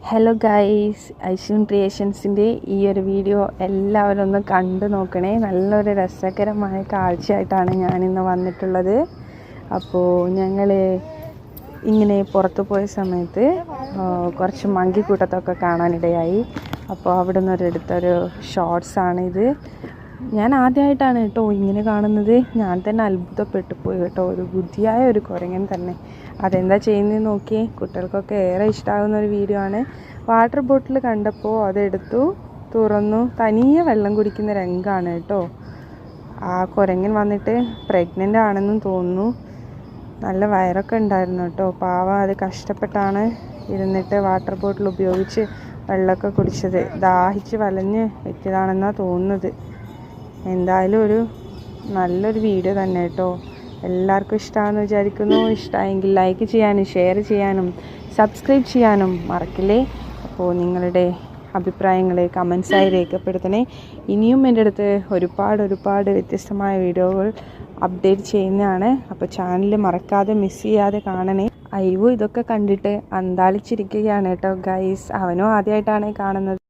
Hello guys, ഐശ്വൻ ക്രിയേഷൻസിൻ്റെ ഈ ഒരു video എല്ലാവരും ഒന്ന് കണ്ടു നോക്കണേ. നല്ലൊരു രസകരമായ കാഴ്ചയായിട്ടാണ് ഞാനിന്ന് വന്നിട്ടുള്ളത്. അപ്പോൾ ഞങ്ങൾ ഇങ്ങനെ പുറത്തു പോയ സമയത്ത് കുറച്ച് മങ്കിക്കൂട്ടത്തൊക്കെ കാണാനിടയായി. അപ്പോൾ അവിടെ നിന്ന് എടുത്തൊരു ഷോർട്സാണിത്. ഞാൻ ആദ്യമായിട്ടാണ് കേട്ടോ ഇങ്ങനെ കാണുന്നത്. ഞാൻ തന്നെ അത്ഭുതപ്പെട്ടു പോയി കേട്ടോ. ഒരു ബുദ്ധിയായ ഒരു കുരങ്ങൻ തന്നെ. അതെന്താ ചെയ്യുന്നതെന്ന് നോക്കിയേ. കുട്ടികൾക്കൊക്കെ ഏറെ ഇഷ്ടമാകുന്ന ഒരു വീഡിയോ ആണ്. വാട്ടർ ബോട്ടിൽ കണ്ടപ്പോൾ അതെടുത്തു, തുറന്നു, തനിയെ വെള്ളം കുടിക്കുന്ന രംഗമാണ് കേട്ടോ. ആ കുരങ്ങൻ വന്നിട്ട് പ്രഗ്നൻ്റ് ആണെന്നും തോന്നുന്നു. നല്ല വയറൊക്കെ ഉണ്ടായിരുന്നു കേട്ടോ. പാവം അത് കഷ്ടപ്പെട്ടാണ് ഇരുന്നിട്ട് വാട്ടർ ബോട്ടിൽ ഉപയോഗിച്ച് വെള്ളമൊക്കെ കുടിച്ചത്. ദാഹിച്ച് വലഞ്ഞ് എത്തിയതാണെന്നാണ് തോന്നുന്നത്. എന്തായാലും ഒരു നല്ലൊരു വീഡിയോ തന്നെ കേട്ടോ. എല്ലാവർക്കും ഇഷ്ടമാണെന്ന് വിചാരിക്കുന്നു. ഇഷ്ടമായെങ്കിൽ ലൈക്ക് ചെയ്യാനും ഷെയർ ചെയ്യാനും സബ്സ്ക്രൈബ് ചെയ്യാനും മറക്കില്ലേ. അപ്പോൾ നിങ്ങളുടെ അഭിപ്രായങ്ങൾ കമൻസായി രേഖപ്പെടുത്തണേ. ഇനിയും എൻ്റെ അടുത്ത് ഒരുപാട് വ്യത്യസ്തമായ വീഡിയോകൾ അപ്ഡേറ്റ് ചെയ്യുന്നതാണ്. അപ്പോൾ ചാനൽ മറക്കാതെ മിസ് ചെയ്യാതെ കാണണേ. അയ്യോ, ഇതൊക്കെ കണ്ടിട്ട് അന്താളിച്ചിരിക്കുകയാണ് കേട്ടോ ഗൈസ്. അവനും ആദ്യമായിട്ടാണ് കാണുന്നത്.